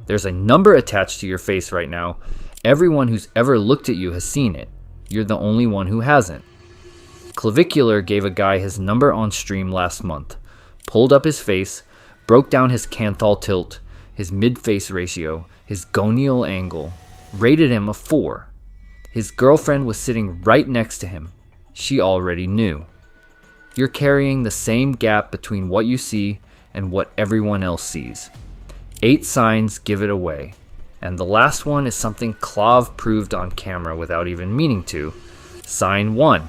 There's a number attached to your face right now. Everyone who's ever looked at you has seen it. You're the only one who hasn't. Clavicular gave a guy his number on stream last month, pulled up his face, broke down his canthal tilt, his mid-face ratio, his gonial angle, rated him a 4. His girlfriend was sitting right next to him. She already knew. You're carrying the same gap between what you see and what everyone else sees. 8 signs give it away. And the last one is something Clav proved on camera without even meaning to. Sign 1.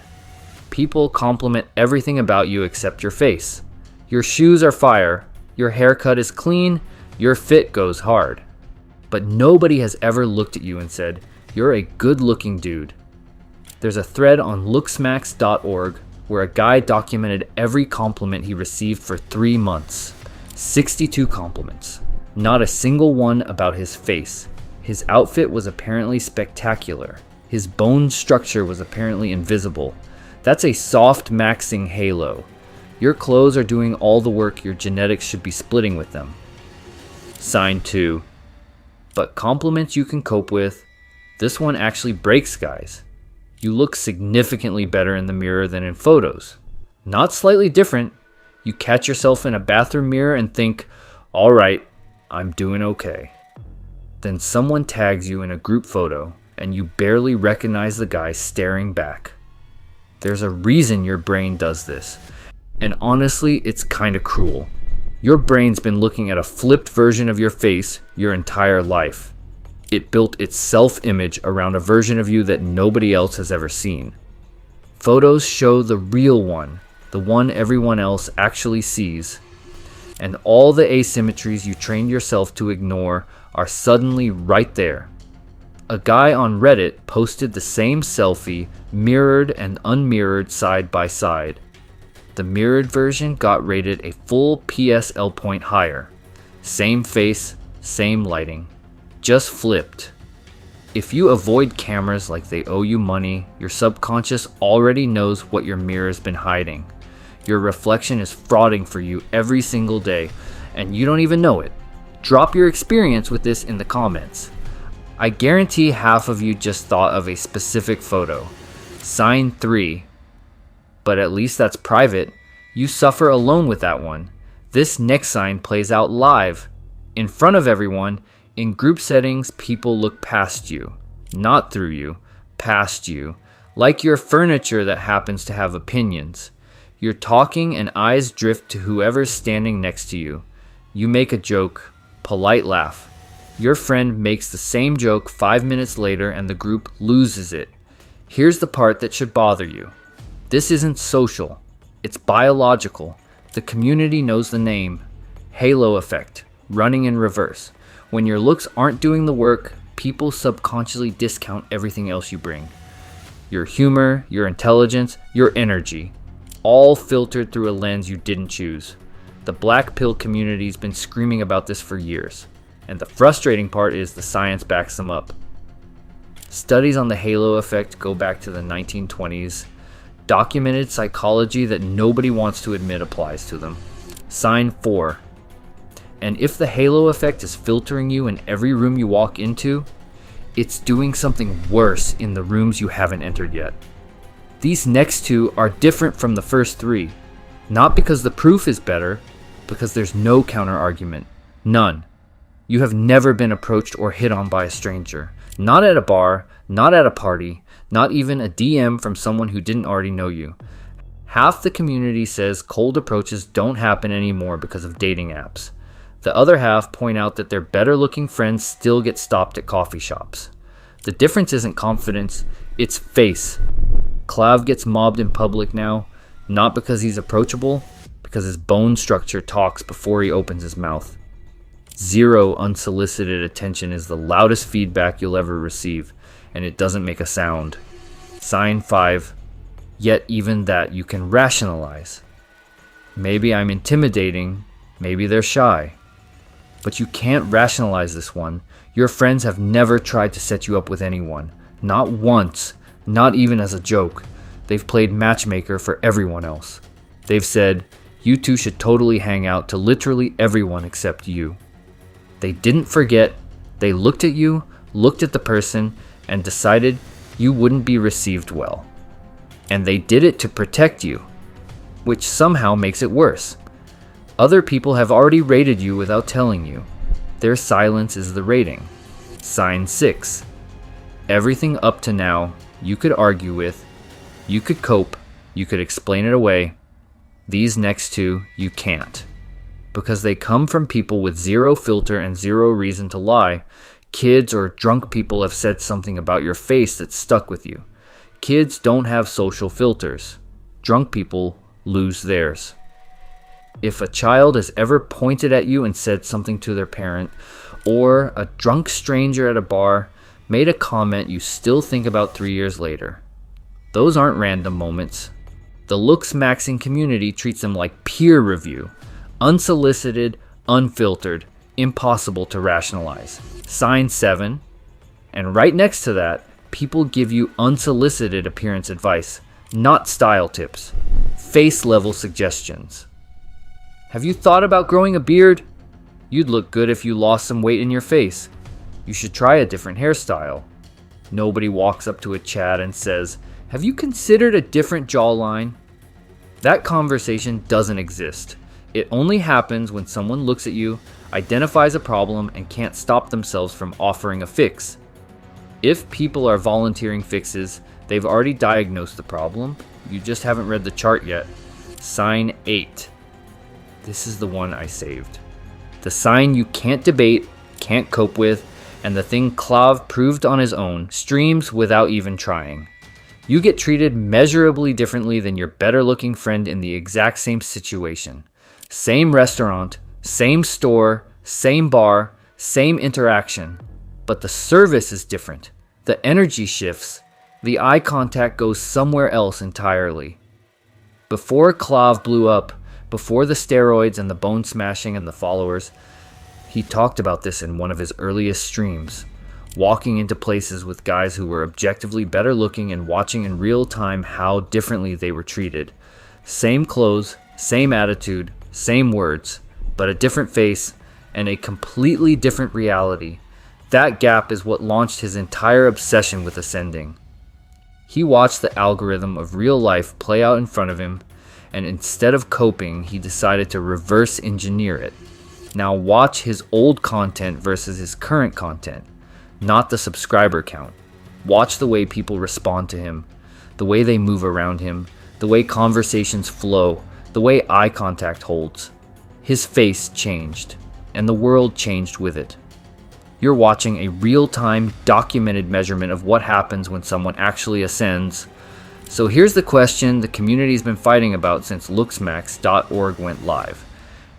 People compliment everything about you except your face. Your shoes are fire. Your haircut is clean. Your fit goes hard. But nobody has ever looked at you and said, "You're a good-looking dude." There's a thread on looksmax.org where a guy documented every compliment he received for 3 months. 62 compliments. Not a single one about his face. His outfit was apparently spectacular. His bone structure was apparently invisible. That's a soft maxing halo. Your clothes are doing all the work your genetics should be splitting with them. Sign 2. But compliments you can cope with. This one actually breaks guys. You look significantly better in the mirror than in photos. Not slightly different. You catch yourself in a bathroom mirror and think, "All right, I'm doing okay." Then someone tags you in a group photo and you barely recognize the guy staring back. There's a reason your brain does this. And honestly, it's kinda cruel. Your brain's been looking at a flipped version of your face your entire life. It built its self-image around a version of you that nobody else has ever seen. Photos show the real one, the one everyone else actually sees. And all the asymmetries you trained yourself to ignore are suddenly right there. A guy on Reddit posted the same selfie, mirrored and unmirrored side by side. The mirrored version got rated a full PSL point higher. Same face, same lighting. Just flipped. If you avoid cameras like they owe you money, your subconscious already knows what your mirror's been hiding. Your reflection is frauding for you every single day, and you don't even know it. Drop your experience with this in the comments. I guarantee half of you just thought of a specific photo. Sign 3. But at least that's private. You suffer alone with that one. This next sign plays out live. In front of everyone. In group settings, people look past you. Not through you. Past you. Like your furniture that happens to have opinions. You're talking and eyes drift to whoever's standing next to you. You make a joke. Polite laugh. Your friend makes the same joke 5 minutes later and the group loses it. Here's the part that should bother you. This isn't social. It's biological. The community knows the name. Halo effect. Running in reverse. When your looks aren't doing the work, people subconsciously discount everything else you bring. Your humor, your intelligence, your energy. All filtered through a lens you didn't choose. The black pill community's been screaming about this for years. And the frustrating part is the science backs them up. Studies on the halo effect go back to the 1920s. Documented psychology that nobody wants to admit applies to them. Sign 4. And if the halo effect is filtering you in every room you walk into, it's doing something worse in the rooms you haven't entered yet. These next 2 are different from the first 3. Not because the proof is better, because there's no counter-argument. None. You have never been approached or hit on by a stranger. Not at a bar, not at a party, not even a DM from someone who didn't already know you. Half the community says cold approaches don't happen anymore because of dating apps. The other half point out that their better-looking friends still get stopped at coffee shops. The difference isn't confidence, it's face. Clav gets mobbed in public now, not because he's approachable, because his bone structure talks before he opens his mouth. 0 unsolicited attention is the loudest feedback you'll ever receive, and it doesn't make a sound. Sign 5. Yet even that you can rationalize. Maybe I'm intimidating, maybe they're shy. But you can't rationalize this one. Your friends have never tried to set you up with anyone. Not once, not even as a joke. They've played matchmaker for everyone else. They've said, "You two should totally hang out," to literally everyone except you. They didn't forget, They looked at you, looked at the person, and decided you wouldn't be received well. And they did it to protect you, which somehow makes it worse. Other people have already rated you without telling you. Their silence is the rating. Sign 6. Everything up to now you could argue with, you could cope, you could explain it away. These next two you can't. Because they come from people with zero filter and zero reason to lie. Kids or drunk people have said something about your face that stuck with you. Kids don't have social filters. Drunk people lose theirs. If a child has ever pointed at you and said something to their parent, or a drunk stranger at a bar made a comment you still think about 3 years later, those aren't random moments. The looks-maxing community treats them like peer review. Unsolicited, unfiltered, impossible to rationalize. Sign 7. And right next to that, people give you unsolicited appearance advice, not style tips. Face-level suggestions. Have you thought about growing a beard? You'd look good if you lost some weight in your face. You should try a different hairstyle. Nobody walks up to a Chad and says, "Have you considered a different jawline?" That conversation doesn't exist. It only happens when someone looks at you, identifies a problem, and can't stop themselves from offering a fix. If people are volunteering fixes, they've already diagnosed the problem. You just haven't read the chart yet. Sign 8. This is the one I saved. The sign you can't debate, can't cope with, and the thing Clav proved on his own, streams without even trying. You get treated measurably differently than your better-looking friend in the exact same situation. Same restaurant, same store, same bar, same interaction. But the service is different. The energy shifts. The eye contact goes somewhere else entirely. Before Clav blew up, before the steroids and the bone smashing and the followers, he talked about this in one of his earliest streams. Walking into places with guys who were objectively better looking and watching in real time how differently they were treated. Same clothes, same attitude, same words, but a different face and a completely different reality. That gap is what launched his entire obsession with ascending. He watched the algorithm of real life play out in front of him, and instead of coping, he decided to reverse engineer it. Now watch his old content versus his current content. Not the subscriber count. Watch the way people respond to him, the way they move around him, the way conversations flow, the way eye contact holds. His face changed, and the world changed with it. You're watching a real-time, documented measurement of what happens when someone actually ascends. So here's the question the community's been fighting about since looksmax.org went live.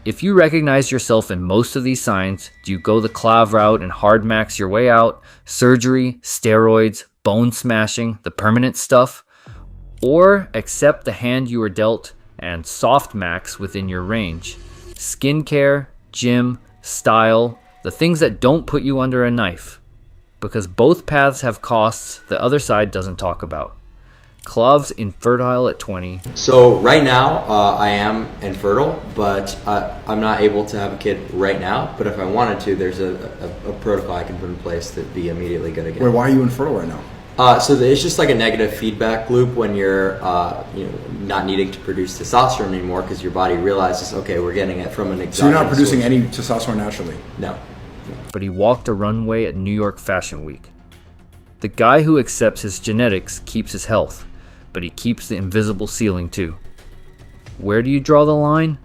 If you recognize yourself in most of these signs, do you go the Clav route and hard max your way out, surgery, steroids, bone smashing, the permanent stuff? Or accept the hand you were dealt and soft max within your range? Skincare, gym, style, the things that don't put you under a knife. Because both paths have costs the other side doesn't talk about. Clav's infertile at 20. So right now, I am infertile, but I'm not able to have a kid right now. But if I wanted to, there's a protocol I can put in place to be immediately good again. Wait, why are you infertile right now? So it's just like a negative feedback loop when you're not needing to produce testosterone anymore because your body realizes, okay, we're getting it from an exogenous So you're not producing source. any testosterone naturally? No. But he walked a runway at New York Fashion Week. The guy who accepts his genetics keeps his health, but he keeps the invisible ceiling too. Where do you draw the line?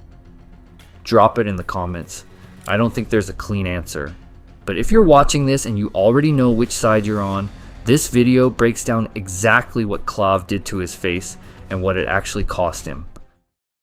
Drop it in the comments. I don't think there's a clean answer. But if you're watching this and you already know which side you're on, this video breaks down exactly what Clav did to his face and what it actually cost him.